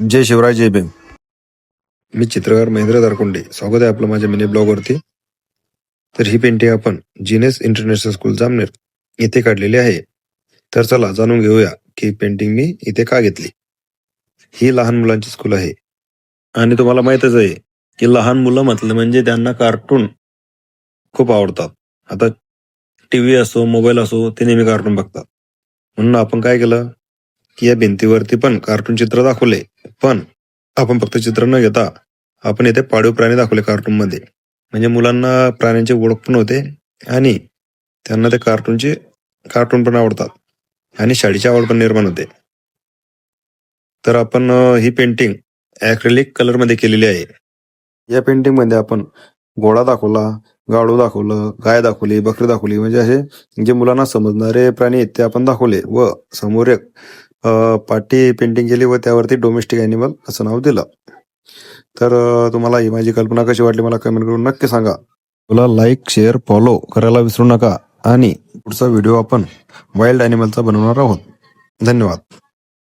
जय शिवराय जय भीम. मी चित्रकार महेंद्र दारकुंडे. स्वागत आहे आपलं माझ्या मिनी ब्लॉगवरती. तर ही पेंटिंग आपण जीनेस इंटरनॅशनल स्कूल जामनेर इथे काढलेली आहे. तर चला जाणून घेऊया की पेंटिंग मी इथे का घेतली. ही लहान मुलांची स्कूल आहे आणि तुम्हाला माहीतच आहे की लहान मुलं म्हटलं म्हणजे त्यांना कार्टून खूप आवडतात. आता टीव्ही असो मोबाईल असो ते नेहमी कार्टून बघतात. म्हणून आपण काय केलं की या भिंतीवरती पण कार्टून चित्र दाखवले, पण आपण फक्त चित्र न घेता आपण इथे पाळीव प्राणी दाखवले कार्टून मध्ये. म्हणजे मुलांना प्राण्यांची ओळख पण होते आणि त्यांना ते कार्टून पण आवडतात आणि शाळेची आवड पण निर्माण होते. तर आपण ही पेंटिंग ॲक्रेलिक कलर मध्ये केलेली आहे. या पेंटिंग मध्ये आपण घोडा दाखवला, गाढव दाखवलं, गाय दाखवली, बकरी दाखवली, म्हणजे असे जे मुलांना समजणारे प्राणी आहेत ते आपण दाखवले व समोर एक पाटी पेंटिंग केली व त्यावरती डोमेस्टिक ॲनिमल असं नाव दिलं. तर तुम्हाला ही माझी कल्पना कशी वाटली मला कमेंट करून नक्की सांगा. तुला लाईक शेअर फॉलो करायला विसरू नका आणि पुढचा व्हिडिओ आपण वाईल्ड ॲनिमलचा बनवणार आहोत. धन्यवाद.